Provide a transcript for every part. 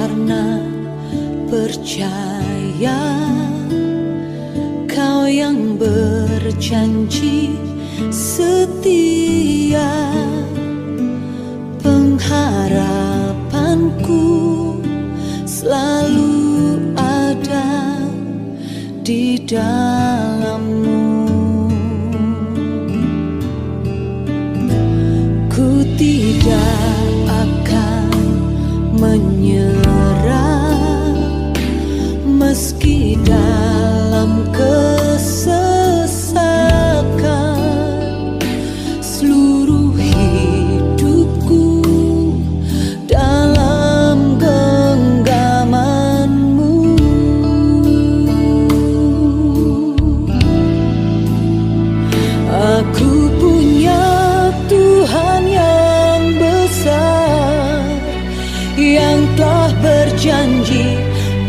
karena percaya Kau yang berjanji setia, pengharapanku selalu ada di dalam-Mu. Ku tidak akan menyerah meski dalam kesesakan. Seluruh hidupku dalam genggaman-Mu. Aku punya Tuhan yang besar, yang telah berjanji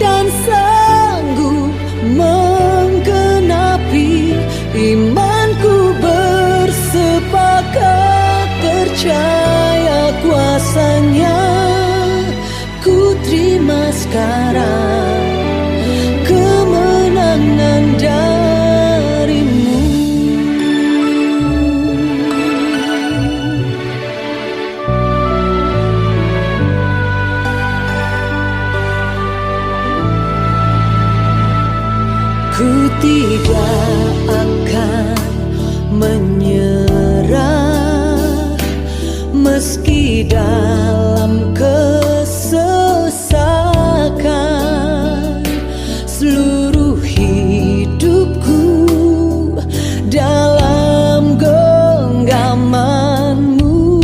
dan sanggup menggenapi. Imanku bersepakat percaya kuasa-Nya. Ku terima sekarang kemenangan dari-Mu. Ku tidak akan menyerah meski dalam kesesakan. Seluruh hidupku dalam genggaman-Mu.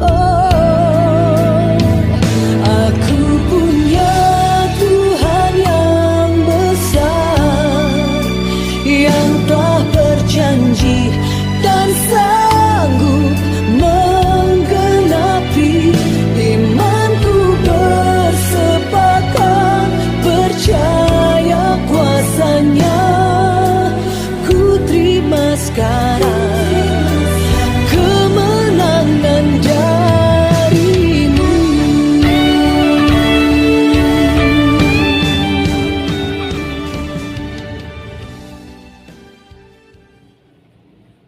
Oh, aku punya Tuhan yang besar, yang telah berjanji dan sanggup menggenapi. Imanku bersepakat percaya kuasa-Nya. Ku terima sekarang kemenangan dari-Mu.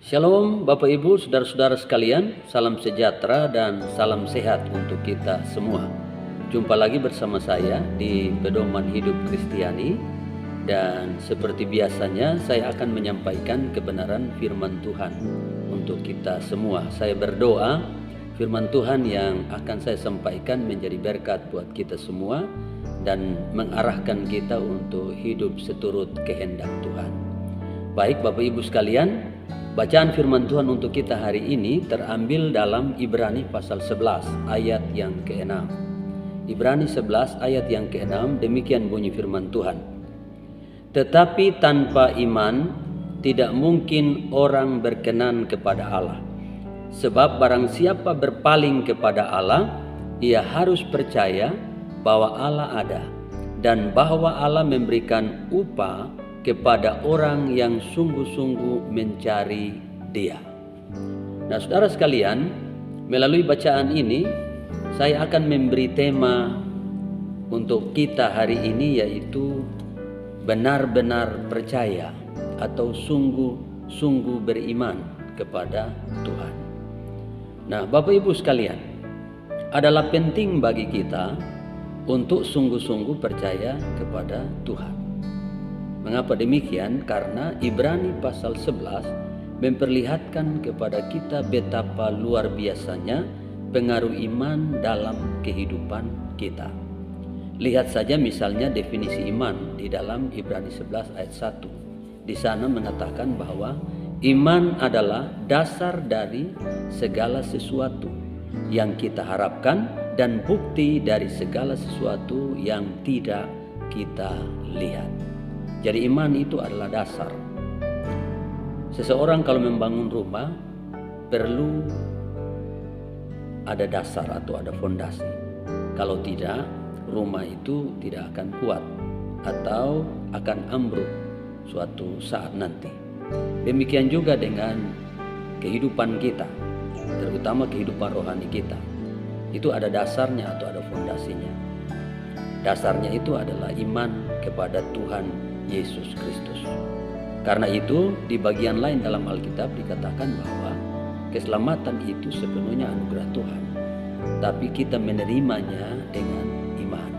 Shalom Bapak Ibu, saudara-saudara sekalian, salam sejahtera dan salam sehat untuk kita semua. Jumpa lagi bersama saya di Pedoman Hidup Kristiani, dan seperti biasanya saya akan menyampaikan kebenaran firman Tuhan untuk kita semua. Saya berdoa firman Tuhan yang akan saya sampaikan menjadi berkat buat kita semua dan mengarahkan kita untuk hidup seturut kehendak Tuhan. Baik Bapak Ibu sekalian, bacaan firman Tuhan untuk kita hari ini terambil dalam Ibrani pasal 11 ayat yang ke-6. Ibrani 11 ayat yang ke-6, demikian bunyi firman Tuhan. Tetapi tanpa iman tidak mungkin orang berkenan kepada Allah. Sebab barang siapa berpaling kepada Allah, ia harus percaya bahwa Allah ada dan bahwa Allah memberikan upah kepada orang yang sungguh-sungguh mencari Dia. Nah, saudara sekalian, melalui bacaan ini saya akan memberi tema untuk kita hari ini, yaitu benar-benar percaya atau sungguh-sungguh beriman kepada Tuhan. Nah, Bapak Ibu sekalian, adalah penting bagi kita untuk sungguh-sungguh percaya kepada Tuhan. Mengapa demikian? Karena Ibrani pasal 11 memperlihatkan kepada kita betapa luar biasanya pengaruh iman dalam kehidupan kita. Lihat saja misalnya definisi iman di dalam Ibrani 11 ayat 1. Di sana mengatakan bahwa iman adalah dasar dari segala sesuatu yang kita harapkan dan bukti dari segala sesuatu yang tidak kita lihat. Jadi iman itu adalah dasar. Seseorang kalau membangun rumah perlu ada dasar atau ada fondasi. Kalau tidak, rumah itu tidak akan kuat atau akan ambruk suatu saat nanti. Demikian juga dengan kehidupan kita, terutama kehidupan rohani kita. Itu ada dasarnya atau ada fondasinya. Dasarnya itu adalah iman kepada Tuhan Yesus Kristus. Karena itu di bagian lain dalam Alkitab dikatakan bahwa keselamatan itu sepenuhnya anugerah Tuhan, tapi kita menerimanya dengan iman.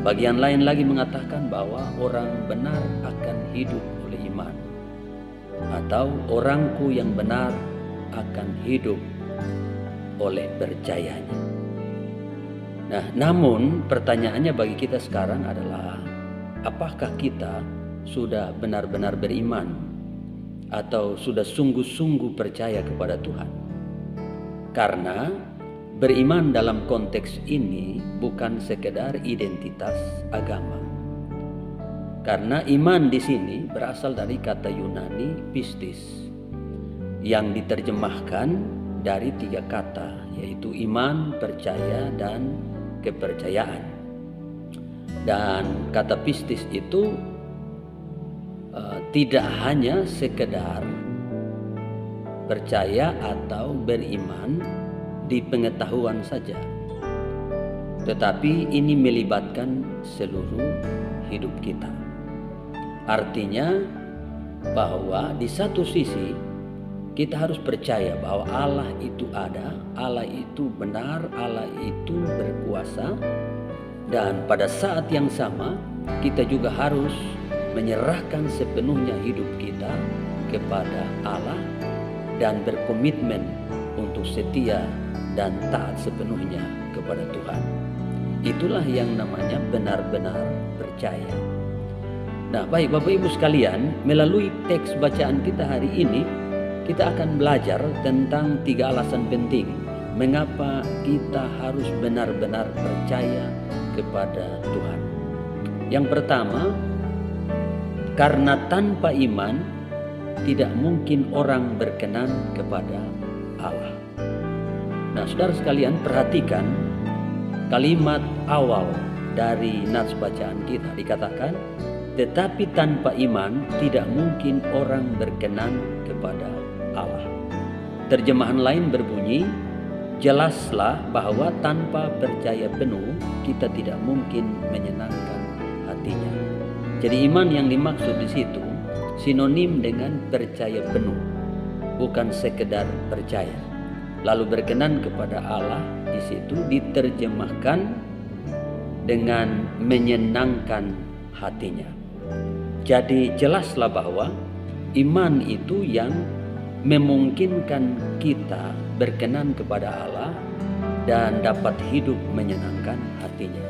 Bagian lain lagi mengatakan bahwa orang benar akan hidup oleh iman, atau orangku yang benar akan hidup oleh percayanya. Nah, namun pertanyaannya bagi kita sekarang adalah, apakah kita sudah benar-benar beriman atau sudah sungguh-sungguh percaya kepada Tuhan? Karena beriman dalam konteks ini bukan sekedar identitas agama. Karena iman di sini berasal dari kata Yunani pistis yang diterjemahkan dari 3 kata, yaitu iman, percaya, dan kepercayaan. Dan kata pistis itu tidak hanya sekedar percaya atau beriman di pengetahuan saja, tetapi ini melibatkan seluruh hidup kita. Artinya bahwa di satu sisi kita harus percaya bahwa Allah itu ada, Allah itu benar, Allah itu berkuasa, dan pada saat yang sama kita juga harus menyerahkan sepenuhnya hidup kita kepada Allah dan berkomitmen untuk setia dan taat sepenuhnya kepada Tuhan. Itulah yang namanya benar-benar percaya. Nah, baik Bapak Ibu sekalian, melalui teks bacaan kita hari ini kita akan belajar tentang 3 alasan penting mengapa kita harus benar-benar percaya kepada Tuhan. Yang pertama, karena tanpa iman tidak mungkin orang berkenan kepada Allah. Nah, saudara sekalian, perhatikan kalimat awal dari nats bacaan kita. Dikatakan, tetapi tanpa iman tidak mungkin orang berkenan kepada Allah. Terjemahan lain berbunyi, jelaslah bahwa tanpa percaya penuh kita tidak mungkin menyenangkan hatinya. Jadi iman yang dimaksud di situ sinonim dengan percaya penuh, bukan sekedar percaya. Lalu berkenan kepada Allah di situ diterjemahkan dengan menyenangkan hatinya. Jadi jelaslah bahwa iman itu yang memungkinkan kita berkenan kepada Allah dan dapat hidup menyenangkan hatinya.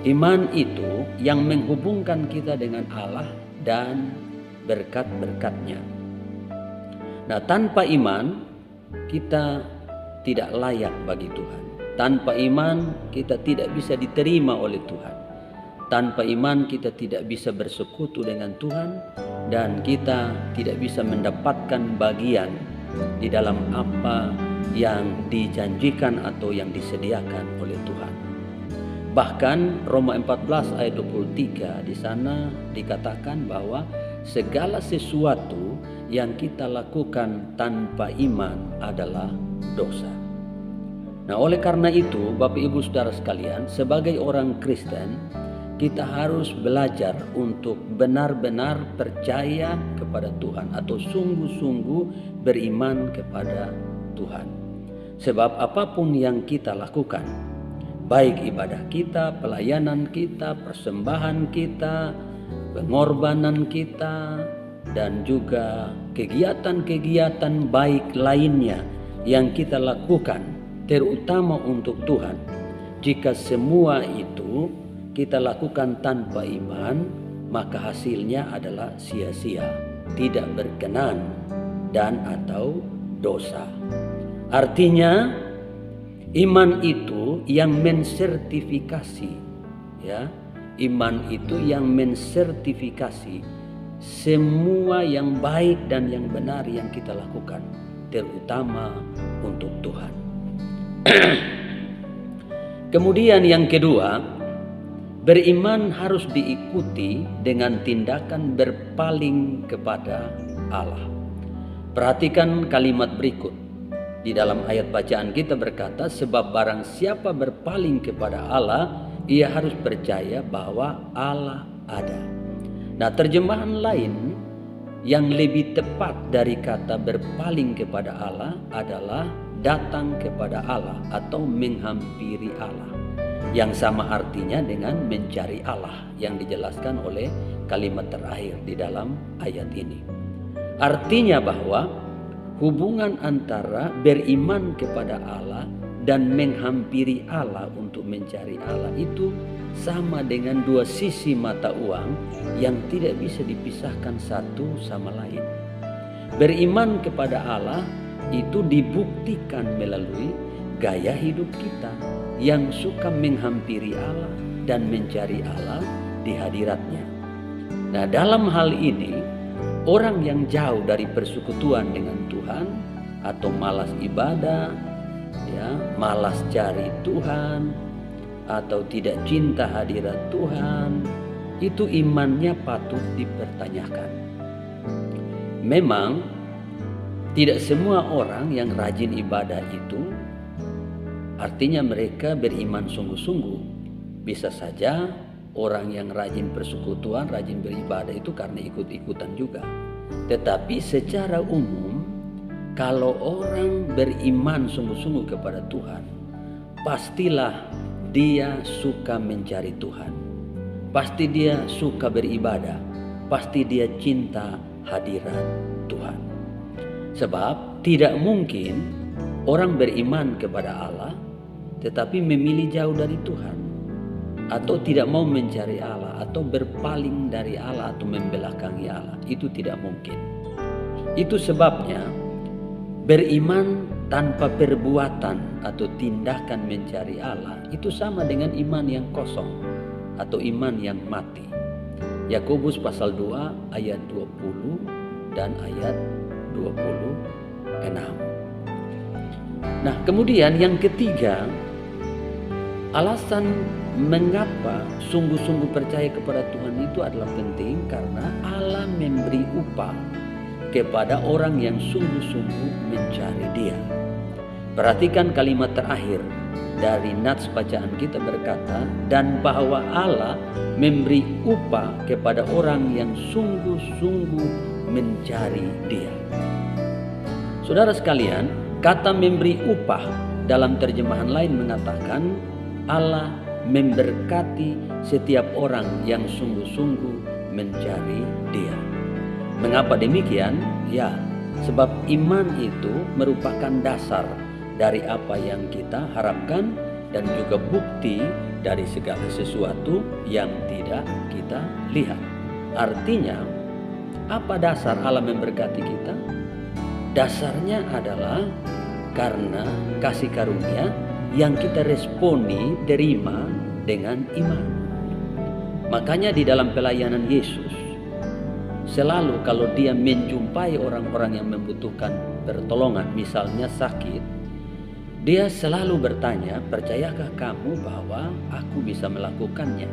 Iman itu yang menghubungkan kita dengan Allah dan berkat-berkat-Nya. Nah, tanpa iman kita tidak layak bagi Tuhan. Tanpa iman kita tidak bisa diterima oleh Tuhan. Tanpa iman kita tidak bisa bersekutu dengan Tuhan, dan kita tidak bisa mendapatkan bagian di dalam apa yang dijanjikan atau yang disediakan oleh Tuhan. Bahkan Roma 14 ayat 23 di sana dikatakan bahwa segala sesuatu yang kita lakukan tanpa iman adalah dosa. Nah, oleh karena itu Bapak Ibu Saudara sekalian, sebagai orang Kristen kita harus belajar untuk benar-benar percaya kepada Tuhan atau sungguh-sungguh beriman kepada Tuhan. Sebab apapun yang kita lakukan, baik ibadah kita, pelayanan kita, persembahan kita, pengorbanan kita, dan juga kegiatan-kegiatan baik lainnya yang kita lakukan, terutama untuk Tuhan, jika semua itu kita lakukan tanpa iman, maka hasilnya adalah sia-sia, tidak berkenan, dan atau dosa. Artinya iman itu yang mensertifikasi, ya, iman itu yang mensertifikasi semua yang baik dan yang benar yang kita lakukan, terutama untuk Tuhan. Kemudian yang kedua, beriman harus diikuti dengan tindakan berpaling kepada Allah. Perhatikan kalimat berikut. Di dalam ayat bacaan kita berkata, sebab barang siapa berpaling kepada Allah, ia harus percaya bahwa Allah ada. Nah, terjemahan lain yang lebih tepat dari kata berpaling kepada Allah adalah datang kepada Allah atau menghampiri Allah, yang sama artinya dengan mencari Allah yang dijelaskan oleh kalimat terakhir di dalam ayat ini. Artinya bahwa hubungan antara beriman kepada Allah dan menghampiri Allah untuk mencari Allah itu sama dengan dua sisi mata uang yang tidak bisa dipisahkan satu sama lain. Beriman kepada Allah itu dibuktikan melalui gaya hidup kita yang suka menghampiri Allah dan mencari Allah di hadiratnya. Nah, dalam hal ini orang yang jauh dari persekutuan dengan Tuhan atau malas ibadah, ya, malas cari Tuhan atau tidak cinta hadirat Tuhan, itu imannya patut dipertanyakan. Memang tidak semua orang yang rajin ibadah itu artinya mereka beriman sungguh-sungguh. Bisa saja orang yang rajin persekutuan, rajin beribadah itu karena ikut-ikutan juga. Tetapi secara umum, kalau orang beriman sungguh-sungguh kepada Tuhan, pastilah dia suka mencari Tuhan. Pasti dia suka beribadah. Pasti dia cinta hadirat Tuhan. Sebab tidak mungkin orang beriman kepada Allah tetapi memilih jauh dari Tuhan, atau tidak mau mencari Allah, atau berpaling dari Allah, atau membelakangi Allah. Itu tidak mungkin. Itu sebabnya beriman tanpa perbuatan atau tindakan mencari Allah itu sama dengan iman yang kosong atau iman yang mati. Yakobus pasal 2 ayat 20 dan ayat 26. Nah, kemudian yang ketiga, alasan mengapa sungguh-sungguh percaya kepada Tuhan itu adalah penting karena Allah memberi upah kepada orang yang sungguh-sungguh mencari Dia. Perhatikan kalimat terakhir dari nats bacaan kita berkata, dan bahwa Allah memberi upah kepada orang yang sungguh-sungguh mencari Dia. Saudara sekalian, kata memberi upah dalam terjemahan lain mengatakan Allah memberkati setiap orang yang sungguh-sungguh mencari Dia. Mengapa demikian? Ya, sebab iman itu merupakan dasar dari apa yang kita harapkan dan juga bukti dari segala sesuatu yang tidak kita lihat. Artinya, apa dasar Allah memberkati kita? Dasarnya adalah karena kasih karunia yang kita responi, terima dengan iman. Makanya di dalam pelayanan Yesus, selalu kalau dia menjumpai orang-orang yang membutuhkan pertolongan, misalnya sakit, dia selalu bertanya, percayakah kamu bahwa aku bisa melakukannya?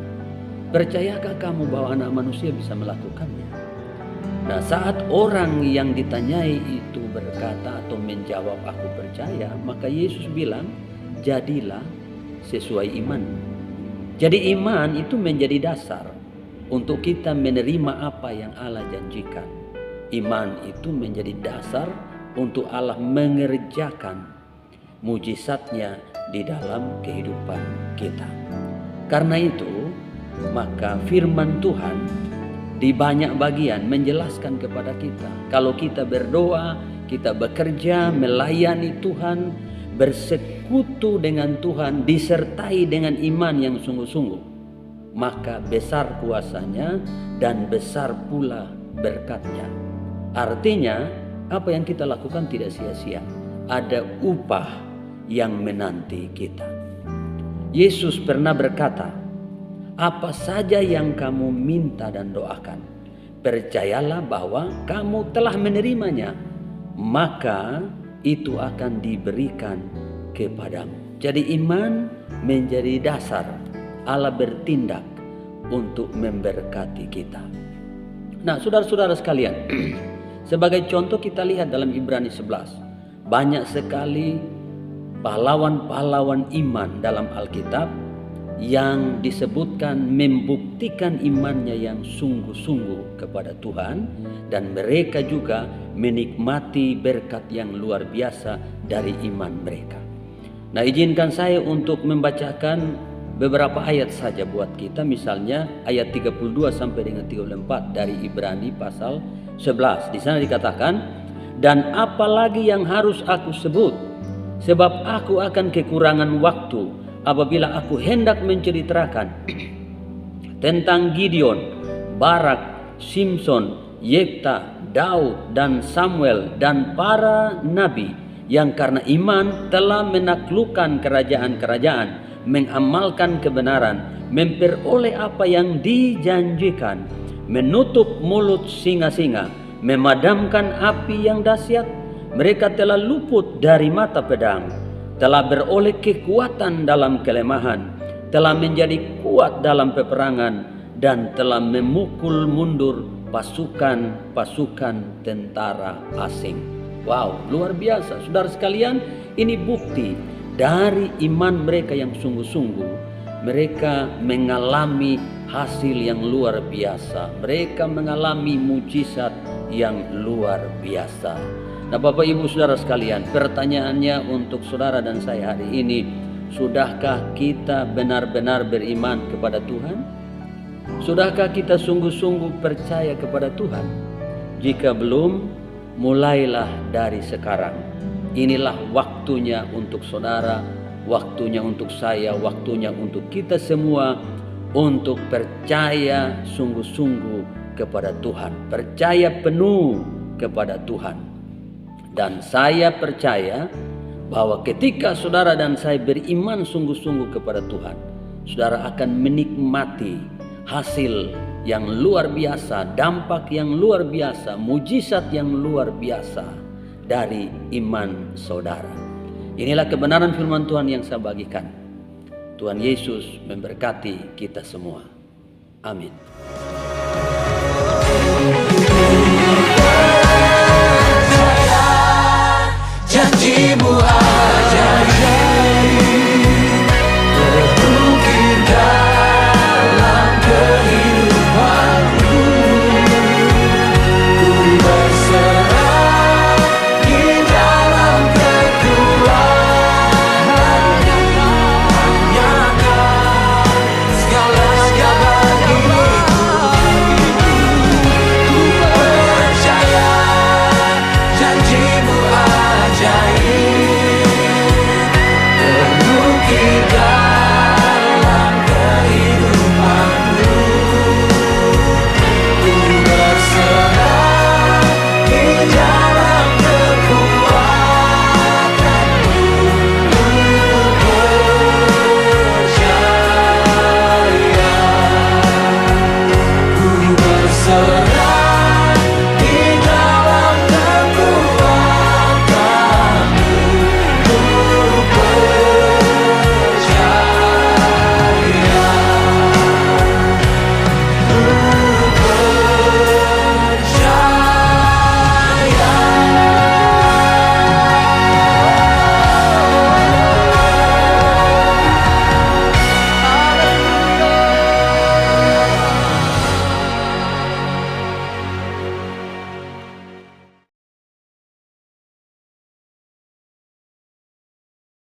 Percayakah kamu bahwa anak manusia bisa melakukannya? Nah, saat orang yang ditanyai itu berkata atau menjawab aku percaya, maka Yesus bilang, jadilah sesuai iman. Jadi iman itu menjadi dasar untuk kita menerima apa yang Allah janjikan. Iman itu menjadi dasar untuk Allah mengerjakan mujizatnya di dalam kehidupan kita. Karena itu, maka firman Tuhan di banyak bagian menjelaskan kepada kita, kalau kita berdoa, kita bekerja, melayani Tuhan, bersekutu dengan Tuhan, disertai dengan iman yang sungguh-sungguh, maka besar kuasanya dan besar pula berkatnya. Artinya, apa yang kita lakukan tidak sia-sia. Ada upah yang menanti kita. Yesus pernah berkata, apa saja yang kamu minta dan doakan, percayalah bahwa kamu telah menerimanya, maka itu akan diberikan kepadamu. Jadi iman menjadi dasar Allah bertindak untuk memberkati kita. Nah, saudara-saudara sekalian, sebagai contoh kita lihat dalam Ibrani 11 banyak sekali pahlawan-pahlawan iman dalam Alkitab yang disebutkan membuktikan imannya yang sungguh-sungguh kepada Tuhan, dan mereka juga menikmati berkat yang luar biasa dari iman mereka. Nah, izinkan saya untuk membacakan beberapa ayat saja buat kita, misalnya ayat 32 sampai dengan 34 dari Ibrani pasal 11. Di sana dikatakan, "Dan apalagi yang harus aku sebut, sebab aku akan kekurangan waktu apabila aku hendak menceritakan tentang Gideon, Barak, Simson, Yefta, Daud, dan Samuel, dan para nabi yang karena iman telah menaklukkan kerajaan-kerajaan, mengamalkan kebenaran, memperoleh apa yang dijanjikan, menutup mulut singa-singa, memadamkan api yang dahsyat. Mereka telah luput dari mata pedang, telah beroleh kekuatan dalam kelemahan, telah menjadi kuat dalam peperangan, dan telah memukul mundur pasukan-pasukan tentara asing." Wow, luar biasa. Saudara sekalian, ini bukti dari iman mereka yang sungguh-sungguh. Mereka mengalami hasil yang luar biasa. Mereka mengalami mujizat yang luar biasa. Nah, Bapak Ibu Saudara sekalian, pertanyaannya untuk saudara dan saya hari ini, sudahkah kita benar-benar beriman kepada Tuhan? Sudahkah kita sungguh-sungguh percaya kepada Tuhan? Jika belum, mulailah dari sekarang. Inilah waktunya untuk saudara, waktunya untuk saya, waktunya untuk kita semua untuk percaya sungguh-sungguh kepada Tuhan. Percaya penuh kepada Tuhan. Dan saya percaya bahwa ketika saudara dan saya beriman sungguh-sungguh kepada Tuhan, saudara akan menikmati hasil yang luar biasa, dampak yang luar biasa, mujizat yang luar biasa dari iman saudara. Inilah kebenaran firman Tuhan yang saya bagikan. Tuhan Yesus memberkati kita semua. Amin.